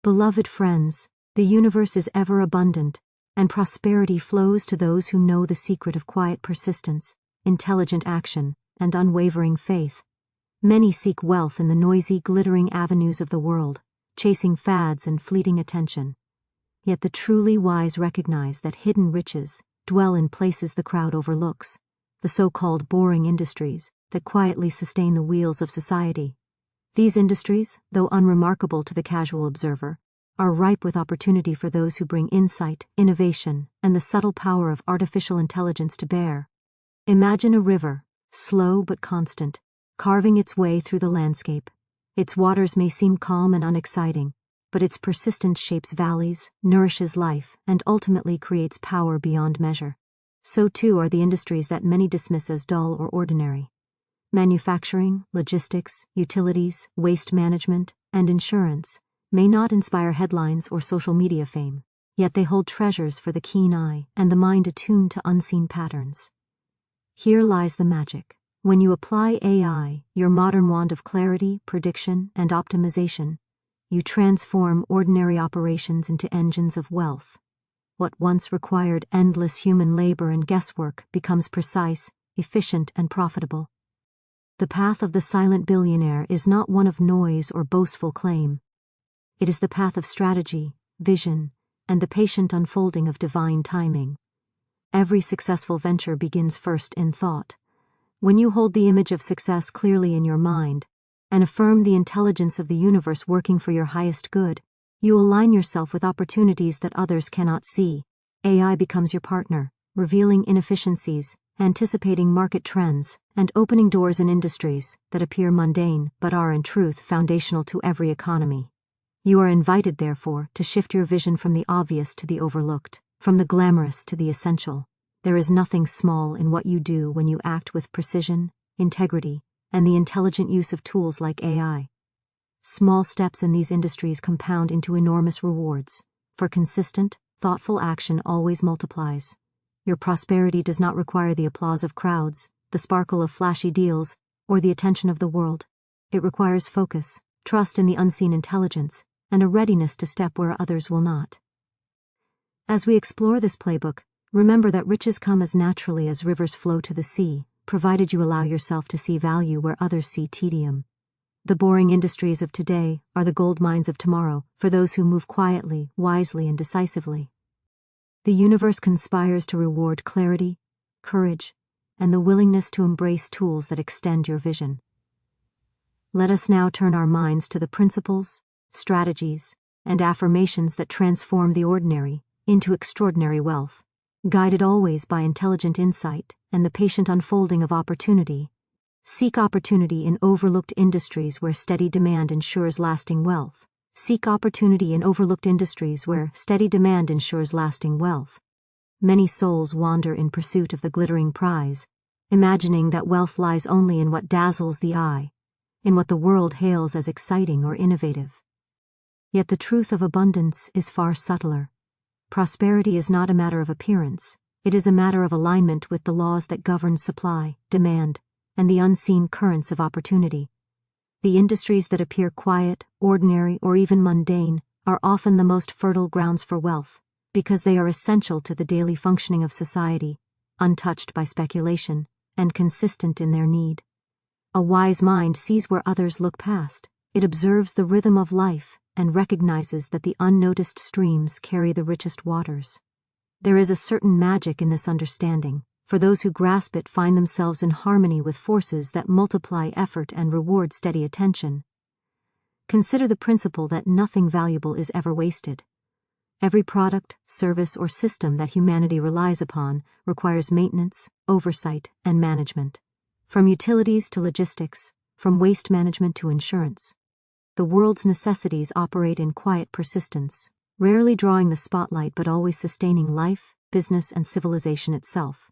Beloved friends, the universe is ever abundant, and prosperity flows to those who know the secret of quiet persistence, intelligent action, and unwavering faith. Many seek wealth in the noisy, glittering avenues of the world, chasing fads and fleeting attention. Yet the truly wise recognize that hidden riches dwell in places the crowd overlooks, the so-called boring industries that quietly sustain the wheels of society. These industries, though unremarkable to the casual observer, are ripe with opportunity for those who bring insight, innovation, and the subtle power of artificial intelligence to bear. Imagine a river, slow but constant, carving its way through the landscape. Its waters may seem calm and unexciting, but its persistence shapes valleys, nourishes life, and ultimately creates power beyond measure. So too are the industries that many dismiss as dull or ordinary. Manufacturing, logistics, utilities, waste management, and insurance may not inspire headlines or social media fame, yet they hold treasures for the keen eye and the mind attuned to unseen patterns. Here lies the magic. When you apply AI, your modern wand of clarity, prediction, and optimization, you transform ordinary operations into engines of wealth. What once required endless human labor and guesswork becomes precise, efficient, and profitable. The path of the silent billionaire is not one of noise or boastful claim. It is the path of strategy, vision, and the patient unfolding of divine timing. Every successful venture begins first in thought. When you hold the image of success clearly in your mind, and affirm the intelligence of the universe working for your highest good, you align yourself with opportunities that others cannot see. AI becomes your partner, revealing inefficiencies, anticipating market trends, and opening doors in industries that appear mundane but are in truth foundational to every economy. You are invited, therefore, to shift your vision from the obvious to the overlooked, from the glamorous to the essential. There is nothing small in what you do when you act with precision, integrity, and the intelligent use of tools like AI. Small steps in these industries compound into enormous rewards, for consistent, thoughtful action always multiplies. Your prosperity does not require the applause of crowds, the sparkle of flashy deals, or the attention of the world. It requires focus, trust in the unseen intelligence, and a readiness to step where others will not. As we explore this playbook, remember that riches come as naturally as rivers flow to the sea, provided you allow yourself to see value where others see tedium. The boring industries of today are the gold mines of tomorrow for those who move quietly, wisely, and decisively. The universe conspires to reward clarity, courage, and the willingness to embrace tools that extend your vision. Let us now turn our minds to the principles, strategies, and affirmations that transform the ordinary into extraordinary wealth. Guided always by intelligent insight and the patient unfolding of opportunity, seek opportunity in overlooked industries where steady demand ensures lasting wealth. Seek opportunity in overlooked industries where steady demand ensures lasting wealth. Many souls wander in pursuit of the glittering prize, imagining that wealth lies only in what dazzles the eye, in what the world hails as exciting or innovative. Yet the truth of abundance is far subtler. Prosperity is not a matter of appearance, it is a matter of alignment with the laws that govern supply, demand, and the unseen currents of opportunity. The industries that appear quiet, ordinary, or even mundane are often the most fertile grounds for wealth, because they are essential to the daily functioning of society, untouched by speculation, and consistent in their need. A wise mind sees where others look past. It observes the rhythm of life and recognizes that the unnoticed streams carry the richest waters. There is a certain magic in this understanding, for those who grasp it find themselves in harmony with forces that multiply effort and reward steady attention. Consider the principle that nothing valuable is ever wasted. Every product, service, or system that humanity relies upon requires maintenance, oversight, and management. From utilities to logistics, from waste management to insurance. The world's necessities operate in quiet persistence, rarely drawing the spotlight but always sustaining life, business, and civilization itself.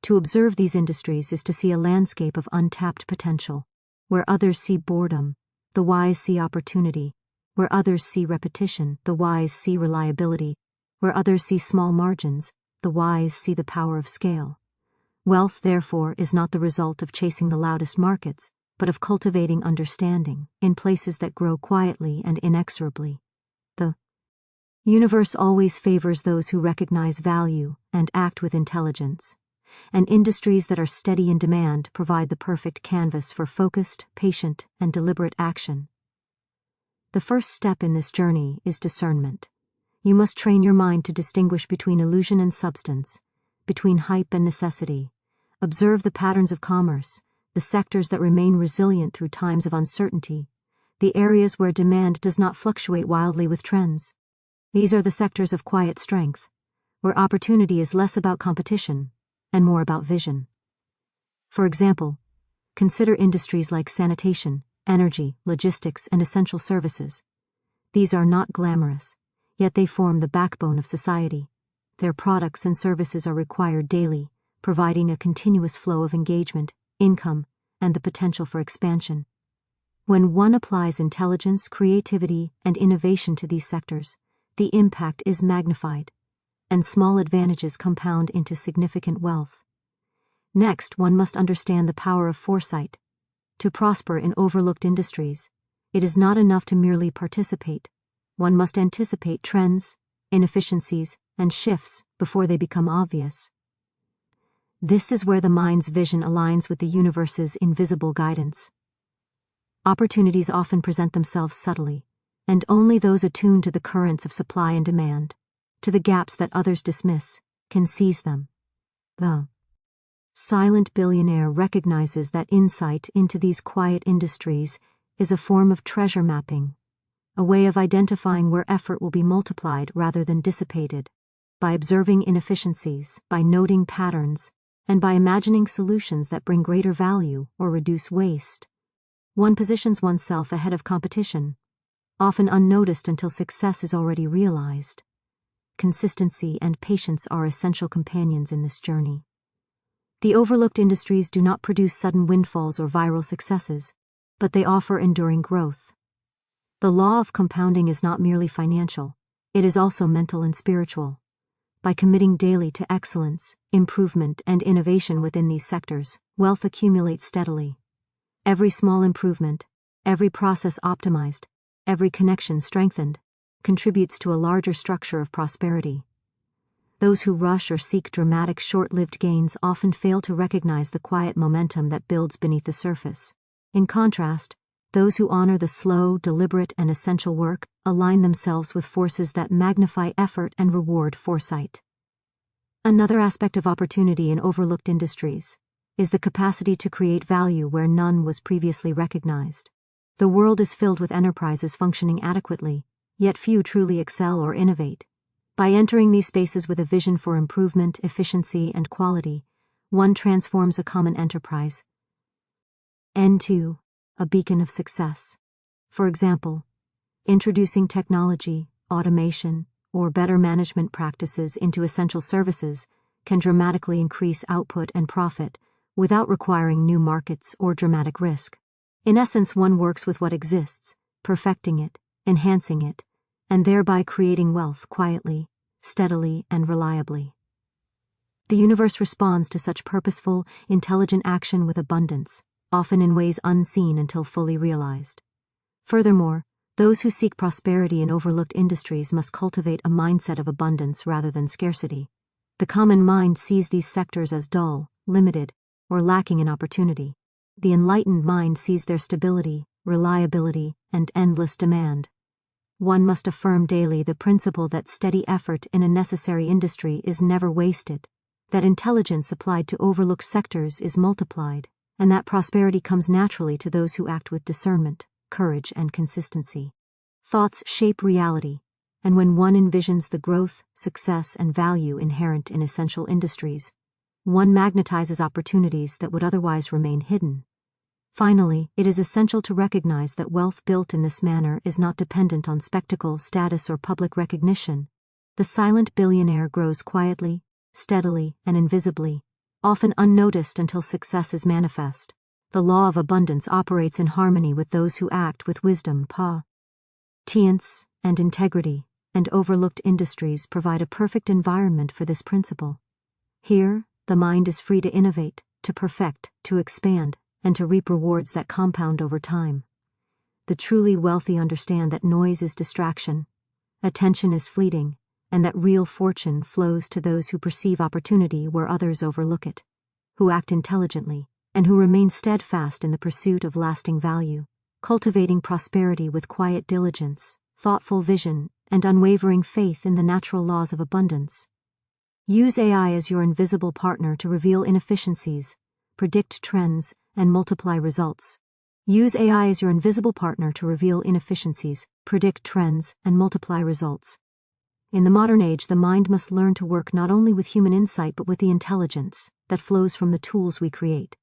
To observe these industries is to see a landscape of untapped potential. Where others see boredom, the wise see opportunity. Where others see repetition, the wise see reliability. Where others see small margins, the wise see the power of scale. Wealth, therefore, is not the result of chasing the loudest markets, but of cultivating understanding in places that grow quietly and inexorably. The Universe always favors those who recognize value and act with intelligence, and industries that are steady in demand provide the perfect canvas for focused, patient, and deliberate action. The first step in this journey is discernment. You must train your mind to distinguish between illusion and substance, between hype and necessity. Observe the patterns of commerce, the sectors that remain resilient through times of uncertainty, the areas where demand does not fluctuate wildly with trends. These are the sectors of quiet strength, where opportunity is less about competition and more about vision. For example, consider industries like sanitation, energy, logistics, and essential services. These are not glamorous, yet they form the backbone of society. Their products and services are required daily, providing a continuous flow of engagement, income, and the potential for expansion. When one applies intelligence, creativity, and innovation to these sectors, the impact is magnified, and small advantages compound into significant wealth. Next, one must understand the power of foresight. To prosper in overlooked industries, it is not enough to merely participate. One must anticipate trends, inefficiencies, and shifts before they become obvious. This is where the mind's vision aligns with the universe's invisible guidance. Opportunities often present themselves subtly, and only those attuned to the currents of supply and demand, to the gaps that others dismiss, can seize them. The Silent Billionaire recognizes that insight into these quiet industries is a form of treasure mapping, a way of identifying where effort will be multiplied rather than dissipated. By observing inefficiencies, by noting patterns, and by imagining solutions that bring greater value or reduce waste, one positions oneself ahead of competition, often unnoticed until success is already realized. Consistency and patience are essential companions in this journey. The overlooked industries do not produce sudden windfalls or viral successes, but they offer enduring growth. The law of compounding is not merely financial, it is also mental and spiritual. By committing daily to excellence, improvement, and innovation within these sectors, wealth accumulates steadily. Every small improvement, every process optimized, every connection strengthened, contributes to a larger structure of prosperity. Those who rush or seek dramatic short-lived gains often fail to recognize the quiet momentum that builds beneath the surface. In contrast, those who honor the slow, deliberate, and essential work align themselves with forces that magnify effort and reward foresight. Another aspect of opportunity in overlooked industries is the capacity to create value where none was previously recognized. The world is filled with enterprises functioning adequately, yet few truly excel or innovate. By entering these spaces with a vision for improvement, efficiency, and quality, one transforms a common enterprise into a beacon of success. For example, introducing technology, automation, or better management practices into essential services can dramatically increase output and profit without requiring new markets or dramatic risk. In essence, one works with what exists, perfecting it, enhancing it, and thereby creating wealth quietly, steadily, and reliably. The universe responds to such purposeful, intelligent action with abundance, often in ways unseen until fully realized. Furthermore, those who seek prosperity in overlooked industries must cultivate a mindset of abundance rather than scarcity. The common mind sees these sectors as dull, limited, or lacking in opportunity. The enlightened mind sees their stability, reliability, and endless demand. One must affirm daily the principle that steady effort in a necessary industry is never wasted, that intelligence applied to overlooked sectors is multiplied, and that prosperity comes naturally to those who act with discernment, courage, and consistency. Thoughts shape reality, and when one envisions the growth, success, and value inherent in essential industries, one magnetizes opportunities that would otherwise remain hidden. Finally, it is essential to recognize that wealth built in this manner is not dependent on spectacle, status, or public recognition. The silent billionaire grows quietly, steadily, and invisibly, often unnoticed until success is manifest. The law of abundance operates in harmony with those who act with wisdom, patience, and integrity, and overlooked industries provide a perfect environment for this principle. Here, the mind is free to innovate, to perfect, to expand, and to reap rewards that compound over time. The truly wealthy understand that noise is distraction, attention is fleeting, and that real fortune flows to those who perceive opportunity where others overlook it, who act intelligently, and who remain steadfast in the pursuit of lasting value, cultivating prosperity with quiet diligence, thoughtful vision, and unwavering faith in the natural laws of abundance. Use AI as your invisible partner to reveal inefficiencies, predict trends, and multiply results. Use AI as your invisible partner to reveal inefficiencies, predict trends, and multiply results. In the modern age, the mind must learn to work not only with human insight but with the intelligence that flows from the tools we create.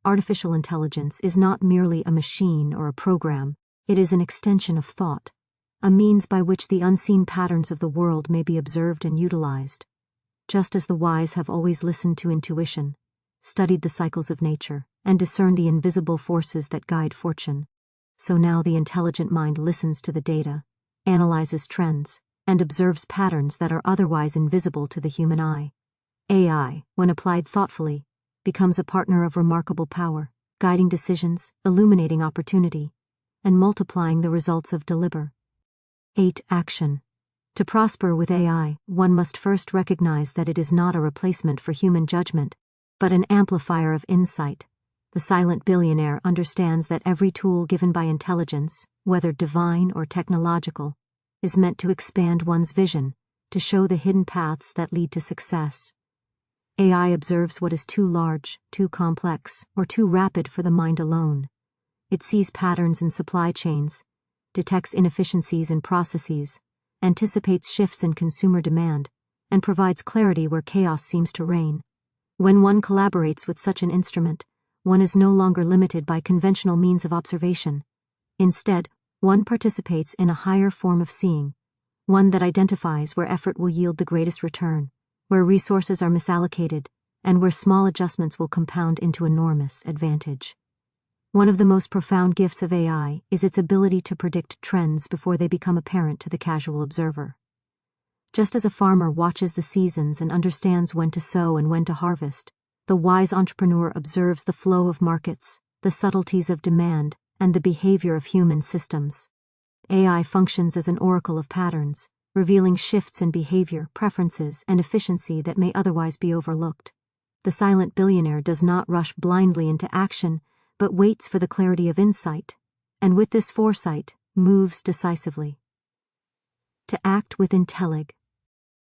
Artificial intelligence is not merely a machine or a program, it is an extension of thought, a means by which the unseen patterns of the world may be observed and utilized. Just as the wise have always listened to intuition, studied the cycles of nature, and discerned the invisible forces that guide fortune, so now the intelligent mind listens to the data, analyzes trends, and observes patterns that are otherwise invisible to the human eye. AI, when applied thoughtfully, becomes a partner of remarkable power, guiding decisions, illuminating opportunity, and multiplying the results of deliberate 8. Action. To prosper with AI, one must first recognize that it is not a replacement for human judgment, but an amplifier of insight. The silent billionaire understands that every tool given by intelligence, whether divine or technological, is meant to expand one's vision, to show the hidden paths that lead to success. AI observes what is too large, too complex, or too rapid for the mind alone. It sees patterns in supply chains, detects inefficiencies in processes, anticipates shifts in consumer demand, and provides clarity where chaos seems to reign. When one collaborates with such an instrument, one is no longer limited by conventional means of observation. Instead, one participates in a higher form of seeing, one that identifies where effort will yield the greatest return, where resources are misallocated, and where small adjustments will compound into enormous advantage. One of the most profound gifts of AI is its ability to predict trends before they become apparent to the casual observer. Just as a farmer watches the seasons and understands when to sow and when to harvest, the wise entrepreneur observes the flow of markets, the subtleties of demand, and the behavior of human systems. AI functions as an oracle of patterns, revealing shifts in behavior, preferences, and efficiency that may otherwise be overlooked. The silent billionaire does not rush blindly into action, but waits for the clarity of insight, and with this foresight, moves decisively. To act with intellig.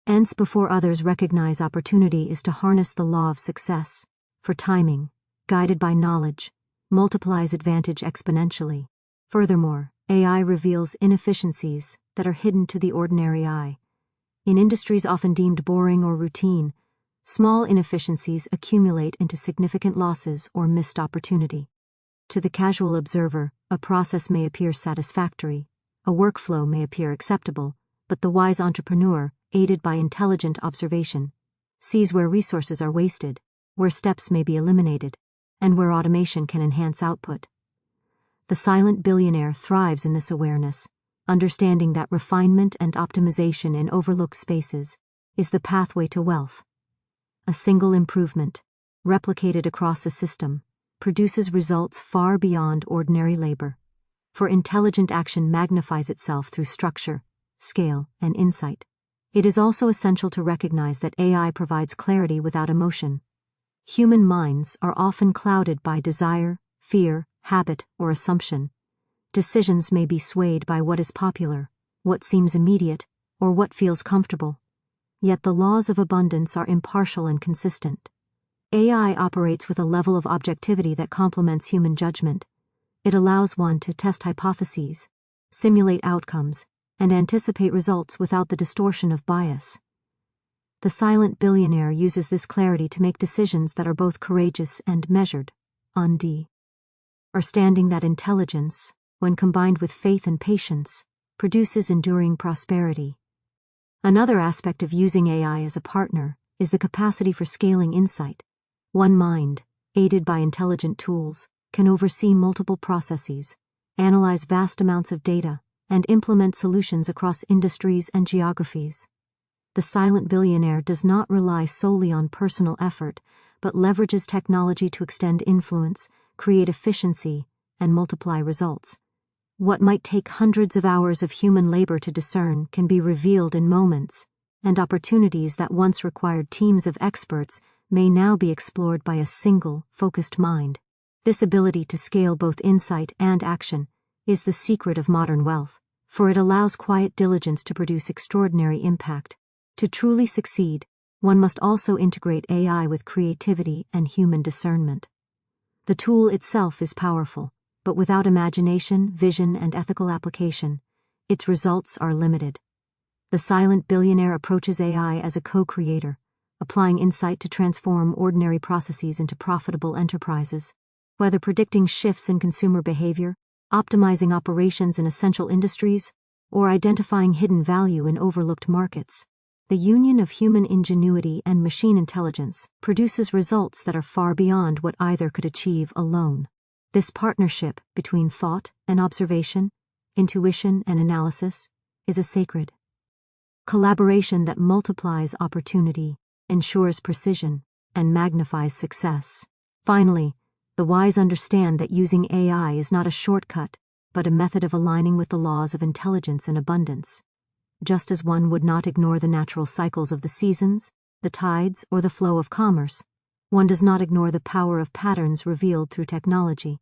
Hence, before others recognize opportunity is to harness the law of success, for timing, guided by knowledge, multiplies advantage exponentially. Furthermore, AI reveals inefficiencies that are hidden to the ordinary eye. In industries often deemed boring or routine, small inefficiencies accumulate into significant losses or missed opportunity. To the casual observer, a process may appear satisfactory, a workflow may appear acceptable, but the wise entrepreneur, aided by intelligent observation, sees where resources are wasted, where steps may be eliminated, and where automation can enhance output. The silent billionaire thrives in this awareness, understanding that refinement and optimization in overlooked spaces is the pathway to wealth. A single improvement, replicated across a system, produces results far beyond ordinary labor. For intelligent action magnifies itself through structure, scale, and insight. It is also essential to recognize that AI provides clarity without emotion. Human minds are often clouded by desire, fear, habit, or assumption. Decisions may be swayed by what is popular, what seems immediate, or what feels comfortable. Yet the laws of abundance are impartial and consistent. AI operates with a level of objectivity that complements human judgment. It allows one to test hypotheses, simulate outcomes, and anticipate results without the distortion of bias. The silent billionaire uses this clarity to make decisions that are both courageous and measured, understanding that intelligence, when combined with faith and patience, produces enduring prosperity. Another aspect of using AI as a partner is the capacity for scaling insight. One mind, aided by intelligent tools, can oversee multiple processes, analyze vast amounts of data, and implement solutions across industries and geographies. The silent billionaire does not rely solely on personal effort, but leverages technology to extend influence, create efficiency, and multiply results. What might take hundreds of hours of human labor to discern can be revealed in moments, and opportunities that once required teams of experts may now be explored by a single, focused mind. This ability to scale both insight and action is the secret of modern wealth, for it allows quiet diligence to produce extraordinary impact. To truly succeed, one must also integrate AI with creativity and human discernment. The tool itself is powerful, but without imagination, vision, and ethical application, its results are limited. The Silent Billionaire approaches AI as a co-creator, applying insight to transform ordinary processes into profitable enterprises. Whether predicting shifts in consumer behavior, optimizing operations in essential industries, or identifying hidden value in overlooked markets, the union of human ingenuity and machine intelligence produces results that are far beyond what either could achieve alone. This partnership between thought and observation, intuition and analysis, is a sacred collaboration that multiplies opportunity, ensures precision, and magnifies success. Finally, the wise understand that using AI is not a shortcut, but a method of aligning with the laws of intelligence and abundance. Just as one would not ignore the natural cycles of the seasons, the tides, or the flow of commerce, one does not ignore the power of patterns revealed through technology.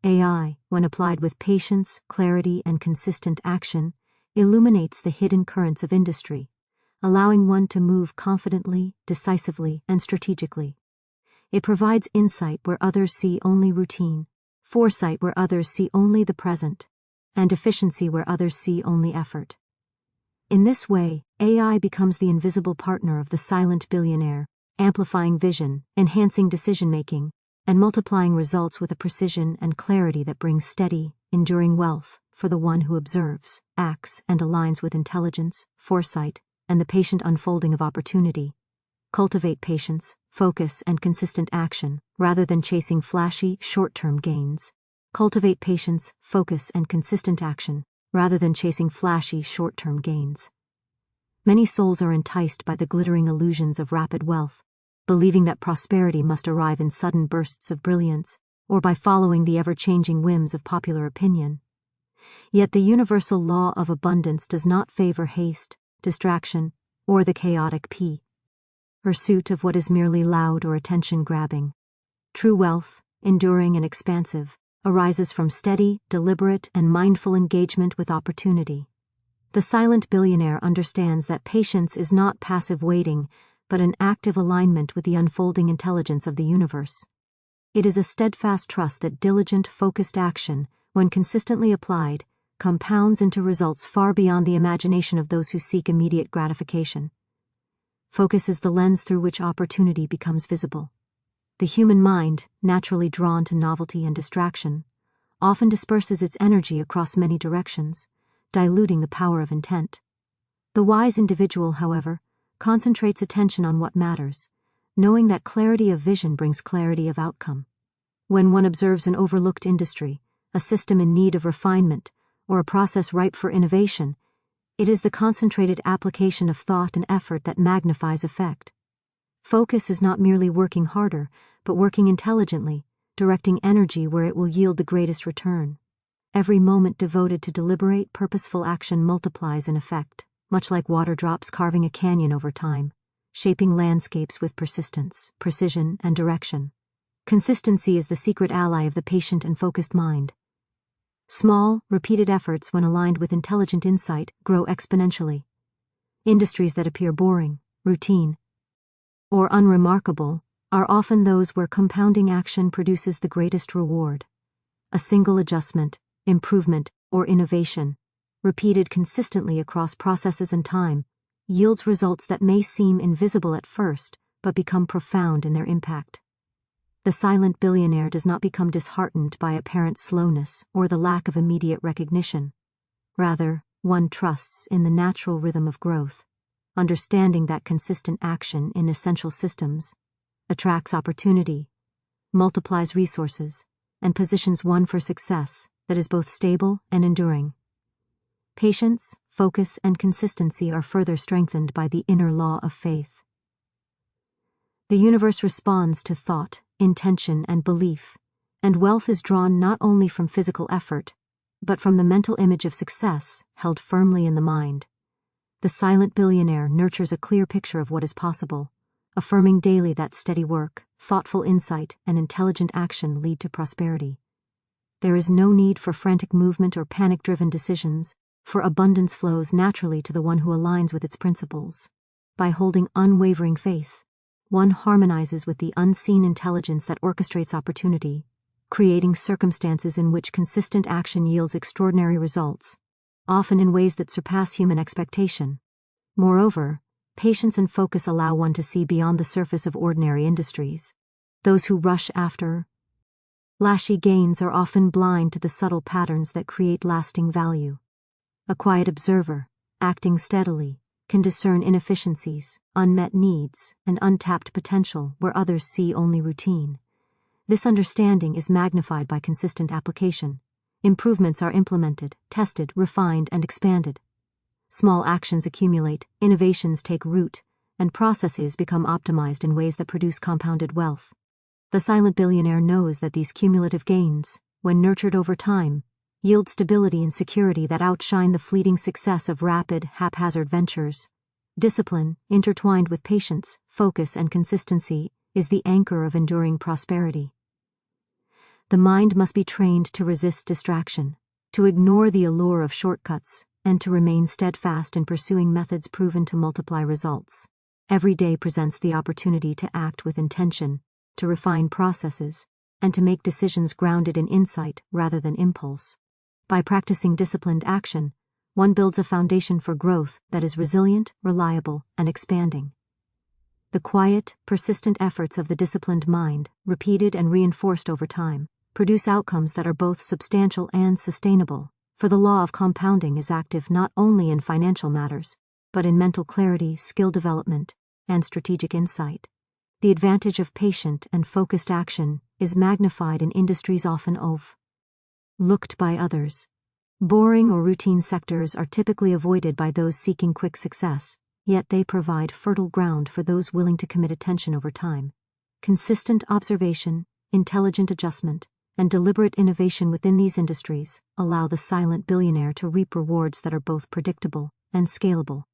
AI, when applied with patience, clarity, and consistent action, illuminates the hidden currents of industry, allowing one to move confidently, decisively, and strategically. It provides insight where others see only routine, foresight where others see only the present, and efficiency where others see only effort. In this way, AI becomes the invisible partner of the silent billionaire, amplifying vision, enhancing decision-making, and multiplying results with a precision and clarity that brings steady, enduring wealth for the one who observes, acts, and aligns with intelligence, foresight, and the patient unfolding of opportunity. Cultivate patience, focus, and consistent action, rather than chasing flashy, short-term gains. Cultivate patience, focus, and consistent action, rather than chasing flashy, short-term gains. Many souls are enticed by the glittering illusions of rapid wealth, believing that prosperity must arrive in sudden bursts of brilliance, or by following the ever-changing whims of popular opinion. Yet the universal law of abundance does not favor haste, distraction, or the chaotic pursuit of what is merely loud or attention-grabbing. True wealth, enduring and expansive, arises from steady, deliberate, and mindful engagement with opportunity. The silent billionaire understands that patience is not passive waiting, but an active alignment with the unfolding intelligence of the universe. It is a steadfast trust that diligent, focused action, when consistently applied, compounds into results far beyond the imagination of those who seek immediate gratification. Focus is the lens through which opportunity becomes visible. The human mind, naturally drawn to novelty and distraction, often disperses its energy across many directions, diluting the power of intent. The wise individual, however, concentrates attention on what matters, knowing that clarity of vision brings clarity of outcome. When one observes an overlooked industry, a system in need of refinement, or a process ripe for innovation, it is the concentrated application of thought and effort that magnifies effect. Focus is not merely working harder, but working intelligently, directing energy where it will yield the greatest return. Every moment devoted to deliberate, purposeful action multiplies in effect, much like water drops carving a canyon over time, shaping landscapes with persistence, precision, and direction. Consistency is the secret ally of the patient and focused mind. Small, repeated efforts, when aligned with intelligent insight, grow exponentially. Industries that appear boring, routine, or unremarkable are often those where compounding action produces the greatest reward. A single adjustment, improvement, or innovation, repeated consistently across processes and time, yields results that may seem invisible at first, but become profound in their impact. The silent billionaire does not become disheartened by apparent slowness or the lack of immediate recognition. Rather, one trusts in the natural rhythm of growth, understanding that consistent action in essential systems attracts opportunity, multiplies resources, and positions one for success that is both stable and enduring. Patience, focus, and consistency are further strengthened by the inner law of faith. The universe responds to thought, intention, and belief, and wealth is drawn not only from physical effort, but from the mental image of success held firmly in the mind. The silent billionaire nurtures a clear picture of what is possible, affirming daily that steady work, thoughtful insight, and intelligent action lead to prosperity. There is no need for frantic movement or panic-driven decisions, for abundance flows naturally to the one who aligns with its principles. By holding unwavering faith, one harmonizes with the unseen intelligence that orchestrates opportunity, creating circumstances in which consistent action yields extraordinary results, often in ways that surpass human expectation. Moreover, patience and focus allow one to see beyond the surface of ordinary industries. Those who rush after flashy gains are often blind to the subtle patterns that create lasting value. A quiet observer, acting steadily, can discern inefficiencies, unmet needs, and untapped potential where others see only routine. This understanding is magnified by consistent application. Improvements are implemented, tested, refined, and expanded. Small actions accumulate, innovations take root, and processes become optimized in ways that produce compounded wealth. The silent billionaire knows that these cumulative gains, when nurtured over time, yield stability and security that outshine the fleeting success of rapid, haphazard ventures. Discipline, intertwined with patience, focus, and consistency, is the anchor of enduring prosperity. The mind must be trained to resist distraction, to ignore the allure of shortcuts, and to remain steadfast in pursuing methods proven to multiply results. Every day presents the opportunity to act with intention, to refine processes, and to make decisions grounded in insight rather than impulse. By practicing disciplined action, one builds a foundation for growth that is resilient, reliable, and expanding. The quiet, persistent efforts of the disciplined mind, repeated and reinforced over time, produce outcomes that are both substantial and sustainable, for the law of compounding is active not only in financial matters, but in mental clarity, skill development, and strategic insight. The advantage of patient and focused action is magnified in industries often overlooked by others. Boring or routine sectors are typically avoided by those seeking quick success, yet they provide fertile ground for those willing to commit attention over time. Consistent observation, intelligent adjustment, and deliberate innovation within these industries allow the silent billionaire to reap rewards that are both predictable and scalable.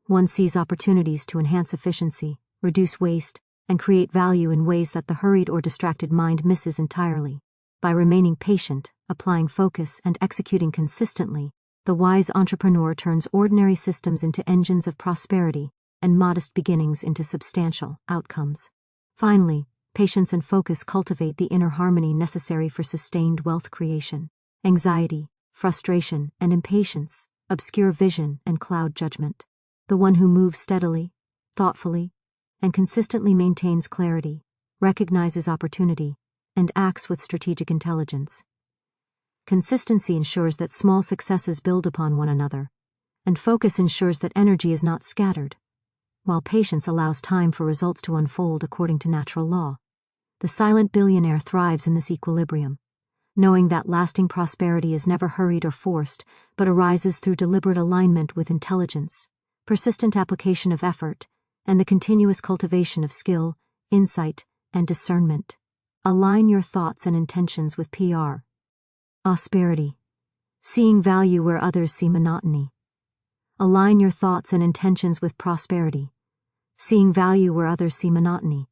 One sees opportunities to enhance efficiency, reduce waste, and create value in ways that the hurried or distracted mind misses entirely. By remaining patient, applying focus, and executing consistently, the wise entrepreneur turns ordinary systems into engines of prosperity and modest beginnings into substantial outcomes. Finally, patience and focus cultivate the inner harmony necessary for sustained wealth creation. Anxiety, frustration, and impatience obscure vision and cloud judgment. The one who moves steadily, thoughtfully, and consistently maintains clarity, recognizes opportunity, and acts with strategic intelligence. Consistency ensures that small successes build upon one another, and focus ensures that energy is not scattered, while patience allows time for results to unfold according to natural law. The silent billionaire thrives in this equilibrium, knowing that lasting prosperity is never hurried or forced, but arises through deliberate alignment with intelligence, persistent application of effort, and the continuous cultivation of skill, insight, and discernment. Align your thoughts and intentions with prosperity. Seeing value where others see monotony. Align your thoughts and intentions with prosperity. Seeing value where others see monotony.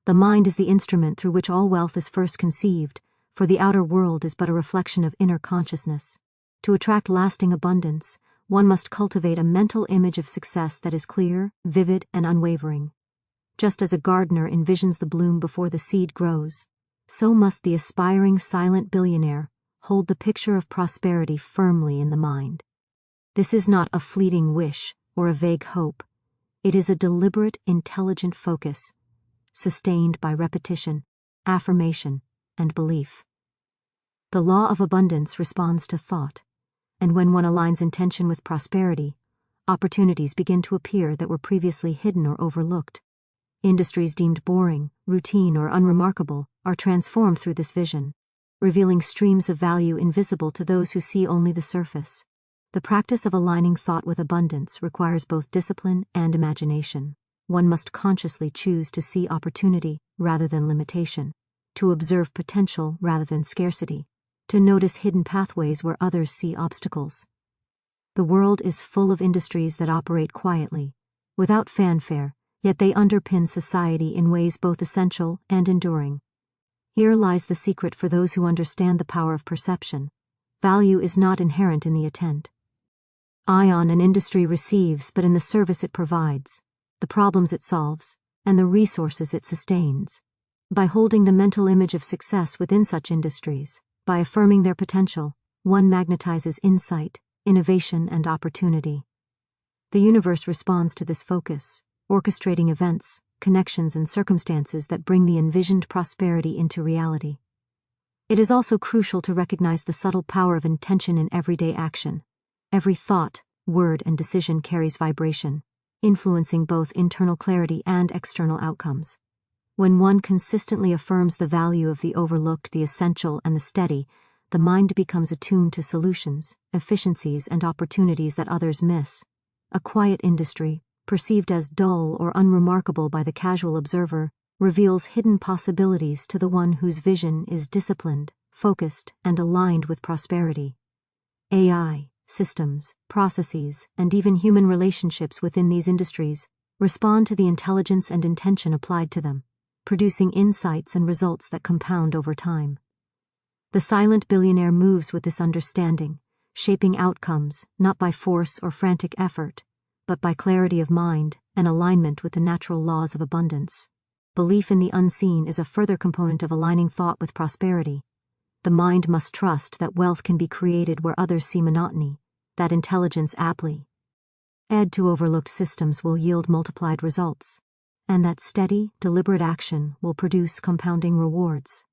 The mind is the instrument through which all wealth is first conceived, for the outer world is but a reflection of inner consciousness. To attract lasting abundance, one must cultivate a mental image of success that is clear, vivid, and unwavering. Just as a gardener envisions the bloom before the seed grows, so must the aspiring silent billionaire hold the picture of prosperity firmly in the mind. This is not a fleeting wish or a vague hope. It is a deliberate, intelligent focus, sustained by repetition, affirmation, and belief. The law of abundance responds to thought, and when one aligns intention with prosperity, opportunities begin to appear that were previously hidden or overlooked. Industries deemed boring, routine, or unremarkable are transformed through this vision, revealing streams of value invisible to those who see only the surface. The practice of aligning thought with abundance requires both discipline and imagination. One must consciously choose to see opportunity rather than limitation, to observe potential rather than scarcity, to notice hidden pathways where others see obstacles. The world is full of industries that operate quietly, without fanfare, yet they underpin society in ways both essential and enduring. Here lies the secret for those who understand the power of perception. Value is not inherent in the intent. An industry receives, but in the service it provides, the problems it solves, and the resources it sustains. By holding the mental image of success within such industries, by affirming their potential, one magnetizes insight, innovation, and opportunity. The universe responds to this focus, orchestrating events, connections, and circumstances that bring the envisioned prosperity into reality. It is also crucial to recognize the subtle power of intention in everyday action. Every thought, word, and decision carries vibration, influencing both internal clarity and external outcomes. When one consistently affirms the value of the overlooked, the essential, and the steady, the mind becomes attuned to solutions, efficiencies, and opportunities that others miss. A quiet industry, perceived as dull or unremarkable by the casual observer, reveals hidden possibilities to the one whose vision is disciplined, focused, and aligned with prosperity. AI, systems, processes, and even human relationships within these industries respond to the intelligence and intention applied to them, producing insights and results that compound over time. The silent billionaire moves with this understanding, shaping outcomes not by force or frantic effort, but by clarity of mind and alignment with the natural laws of abundance. Belief in the unseen is a further component of aligning thought with prosperity. The mind must trust that wealth can be created where others see monotony, that intelligence aptly add to overlooked systems will yield multiplied results, and that steady, deliberate action will produce compounding rewards.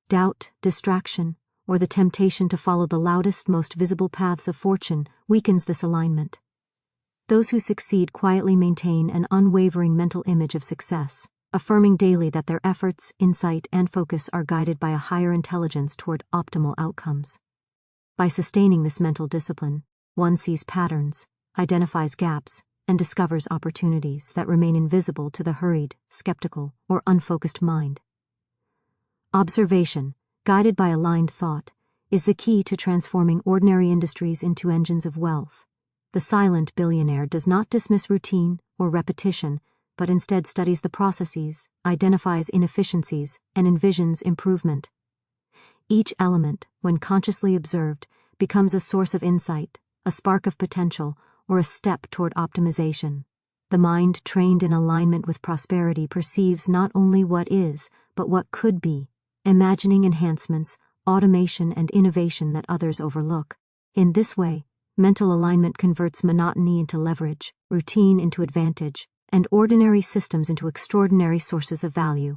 Doubt, distraction, or the temptation to follow the loudest, most visible paths of fortune weakens this alignment. Those who succeed quietly maintain an unwavering mental image of success, affirming daily that their efforts, insight, and focus are guided by a higher intelligence toward optimal outcomes. By sustaining this mental discipline, one sees patterns, identifies gaps, and discovers opportunities that remain invisible to the hurried, skeptical, or unfocused mind. Observation, guided by aligned thought, is the key to transforming ordinary industries into engines of wealth. The silent billionaire does not dismiss routine or repetition, but instead studies the processes, identifies inefficiencies, and envisions improvement. Each element, when consciously observed, becomes a source of insight, a spark of potential, or a step toward optimization. The mind trained in alignment with prosperity perceives not only what is, but what could be, imagining enhancements, automation, and innovation that others overlook. In this way, mental alignment converts monotony into leverage, routine into advantage, and ordinary systems into extraordinary sources of value.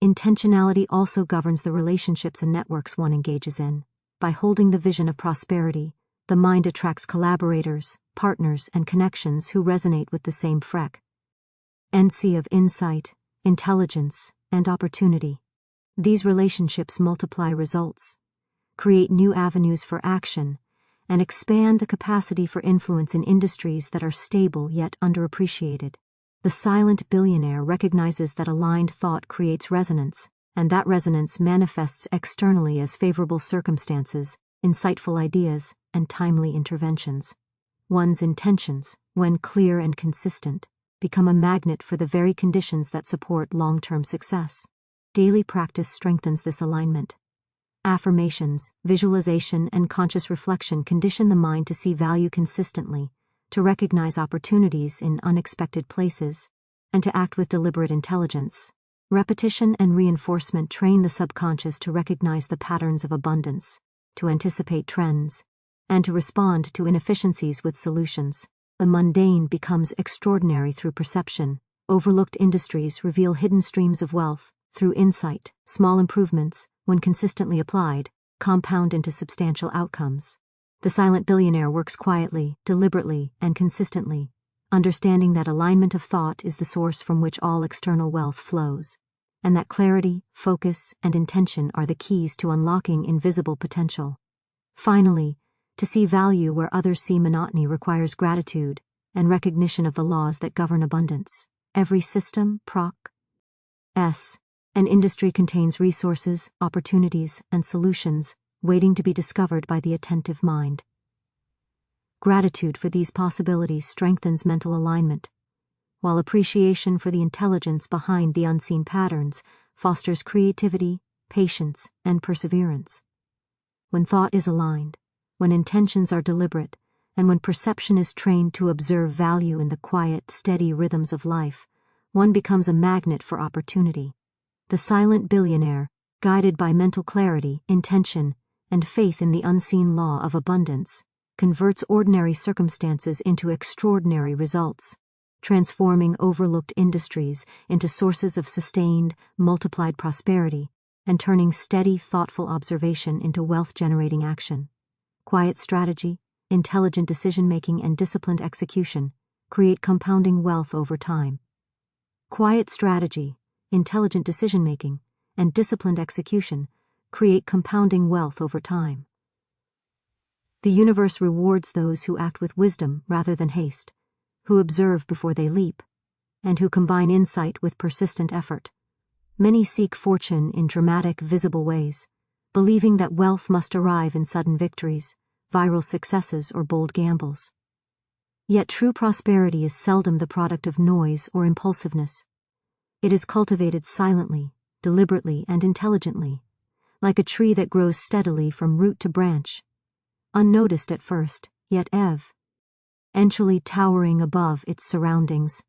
Intentionality also governs the relationships and networks one engages in. By holding the vision of prosperity, the mind attracts collaborators, partners, and connections who resonate with the same frequency of insight, intelligence, and opportunity. These relationships multiply results, create new avenues for action, and expand the capacity for influence in industries that are stable yet underappreciated. The silent billionaire recognizes that aligned thought creates resonance, and that resonance manifests externally as favorable circumstances, insightful ideas, and timely interventions. One's intentions, when clear and consistent, become a magnet for the very conditions that support long-term success. Daily practice strengthens this alignment. Affirmations, visualization, and conscious reflection condition the mind to see value consistently, to recognize opportunities in unexpected places, and to act with deliberate intelligence. Repetition and reinforcement train the subconscious to recognize the patterns of abundance, to anticipate trends, and to respond to inefficiencies with solutions. The mundane becomes extraordinary through perception. Overlooked industries reveal hidden streams of wealth. Through insight, small improvements, when consistently applied, compound into substantial outcomes. The silent billionaire works quietly, deliberately, and consistently, understanding that alignment of thought is the source from which all external wealth flows, and that clarity, focus, and intention are the keys to unlocking invisible potential. Finally, to see value where others see monotony requires gratitude and recognition of the laws that govern abundance. Every system, an industry contains resources, opportunities, and solutions, waiting to be discovered by the attentive mind. Gratitude for these possibilities strengthens mental alignment, while appreciation for the intelligence behind the unseen patterns fosters creativity, patience, and perseverance. When thought is aligned, when intentions are deliberate, and when perception is trained to observe value in the quiet, steady rhythms of life, one becomes a magnet for opportunity. The silent billionaire, guided by mental clarity, intention, and faith in the unseen law of abundance, converts ordinary circumstances into extraordinary results, transforming overlooked industries into sources of sustained, multiplied prosperity, and turning steady, thoughtful observation into wealth-generating action. Quiet strategy, intelligent decision-making, and disciplined execution create compounding wealth over time. Quiet strategy, intelligent decision-making, and disciplined execution create compounding wealth over time. The universe rewards those who act with wisdom rather than haste, who observe before they leap, and who combine insight with persistent effort. Many seek fortune in dramatic, visible ways, believing that wealth must arrive in sudden victories, viral successes, or bold gambles. Yet true prosperity is seldom the product of noise or impulsiveness. It is cultivated silently, deliberately, and intelligently, like a tree that grows steadily from root to branch, unnoticed at first, yet eventually towering above its surroundings.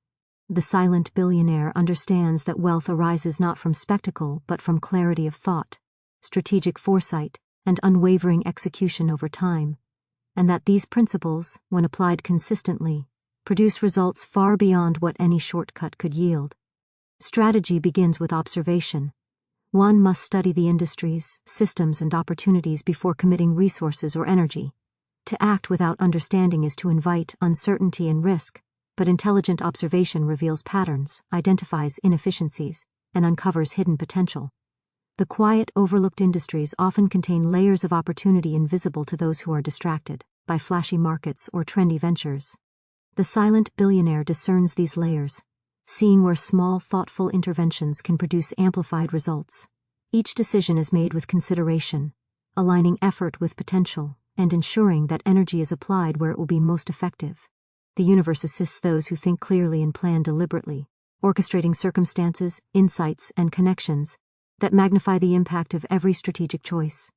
The silent billionaire understands that wealth arises not from spectacle but from clarity of thought, strategic foresight, and unwavering execution over time, and that these principles, when applied consistently, produce results far beyond what any shortcut could yield. Strategy begins with observation. One must study the industries, systems, and opportunities before committing resources or energy. To act without understanding is to invite uncertainty and risk, but intelligent observation reveals patterns, identifies inefficiencies, and uncovers hidden potential. The quiet, overlooked industries often contain layers of opportunity invisible to those who are distracted by flashy markets or trendy ventures. The silent billionaire discerns these layers, seeing where small, thoughtful interventions can produce amplified results. Each decision is made with consideration, aligning effort with potential, and ensuring that energy is applied where it will be most effective. The universe assists those who think clearly and plan deliberately, orchestrating circumstances, insights, and connections that magnify the impact of every strategic choice.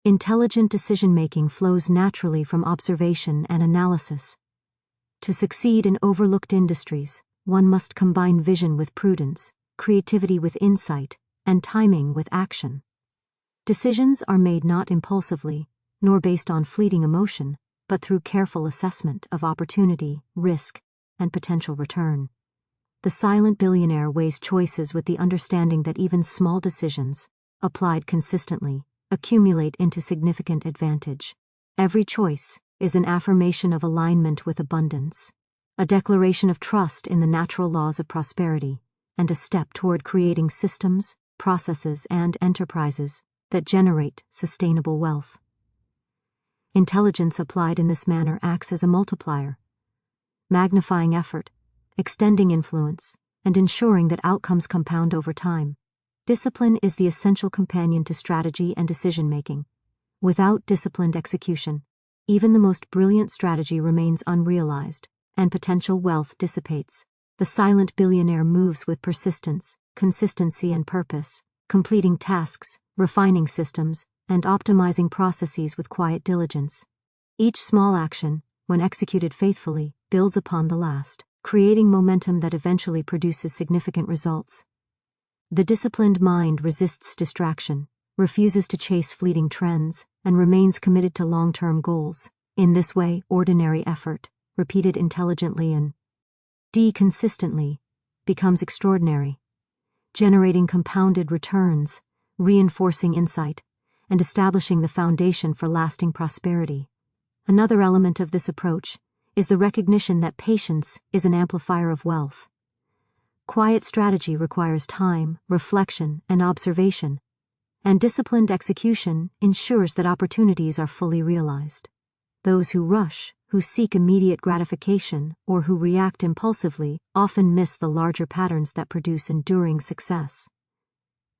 Intelligent decision-making flows naturally from observation and analysis. To succeed in overlooked industries, one must combine vision with prudence, creativity with insight, and timing with action. Decisions are made not impulsively, nor based on fleeting emotion, but through careful assessment of opportunity, risk, and potential return. The silent billionaire weighs choices with the understanding that even small decisions, applied consistently, accumulate into significant advantage. Every choice is an affirmation of alignment with abundance, a declaration of trust in the natural laws of prosperity, and a step toward creating systems, processes, and enterprises that generate sustainable wealth. Intelligence applied in this manner acts as a multiplier, magnifying effort, extending influence, and ensuring that outcomes compound over time. Discipline is the essential companion to strategy and decision-making. Without disciplined execution, even the most brilliant strategy remains unrealized, and potential wealth dissipates. The silent billionaire moves with persistence, consistency, and purpose, completing tasks, refining systems, and optimizing processes with quiet diligence. Each small action, when executed faithfully, builds upon the last, creating momentum that eventually produces significant results. The disciplined mind resists distraction, refuses to chase fleeting trends, and remains committed to long-term goals. In this way, ordinary effort, repeated intelligently and consistently, becomes extraordinary, generating compounded returns, reinforcing insight, and establishing the foundation for lasting prosperity. Another element of this approach is the recognition that patience is an amplifier of wealth. Quiet strategy requires time, reflection, and observation, and disciplined execution ensures that opportunities are fully realized. Those who rush, who seek immediate gratification, or who react impulsively often miss the larger patterns that produce enduring success.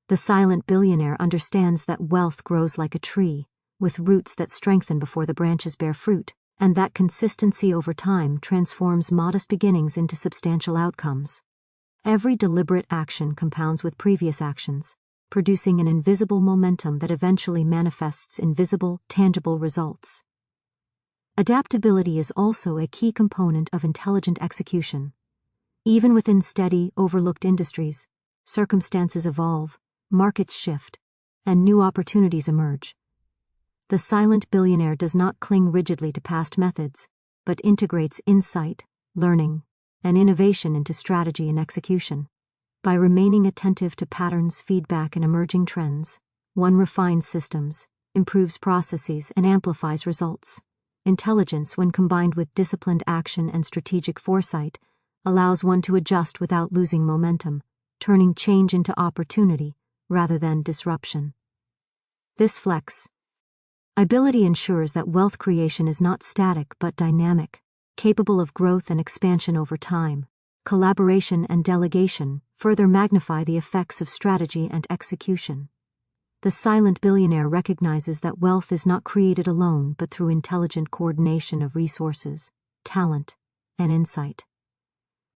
The silent billionaire understands that wealth grows like a tree, with roots that strengthen before the branches bear fruit, and that consistency over time transforms modest beginnings into substantial outcomes. Every deliberate action compounds with previous actions, producing an invisible momentum that eventually manifests in visible, tangible results. Adaptability is also a key component of intelligent execution. Even within steady, overlooked industries, circumstances evolve, markets shift, and new opportunities emerge. The silent billionaire does not cling rigidly to past methods, but integrates insight, learning, and innovation into strategy and execution. By remaining attentive to patterns, feedback, and emerging trends, one refines systems, improves processes, and amplifies results. Intelligence, when combined with disciplined action and strategic foresight, allows one to adjust without losing momentum, turning change into opportunity rather than disruption. This flexibility ensures that wealth creation is not static but dynamic, capable of growth and expansion over time. Collaboration and delegation further magnify the effects of strategy and execution. The silent billionaire recognizes that wealth is not created alone but through intelligent coordination of resources, talent, and insight.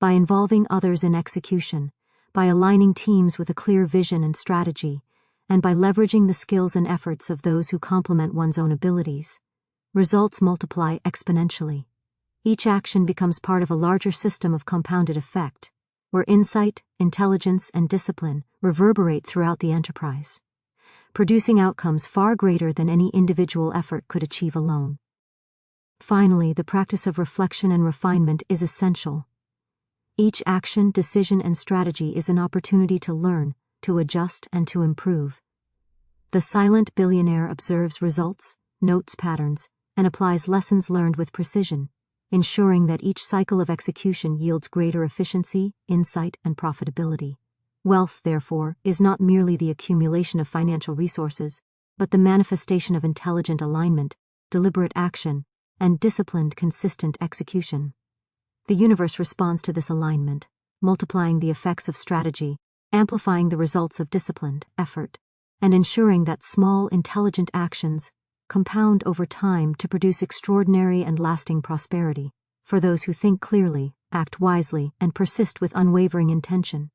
By involving others in execution, by aligning teams with a clear vision and strategy, and by leveraging the skills and efforts of those who complement one's own abilities, results multiply exponentially. Each action becomes part of a larger system of compounded effect, where insight, intelligence, and discipline reverberate throughout the enterprise, producing outcomes far greater than any individual effort could achieve alone. Finally, the practice of reflection and refinement is essential. Each action, decision, and strategy is an opportunity to learn, to adjust, and to improve. The silent billionaire observes results, notes patterns, and applies lessons learned with precision, ensuring that each cycle of execution yields greater efficiency, insight, and profitability. Wealth, therefore, is not merely the accumulation of financial resources, but the manifestation of intelligent alignment, deliberate action, and disciplined, consistent execution. The universe responds to this alignment, multiplying the effects of strategy, amplifying the results of disciplined effort, and ensuring that small, intelligent actions compound over time to produce extraordinary and lasting prosperity for those who think clearly, act wisely, and persist with unwavering intention.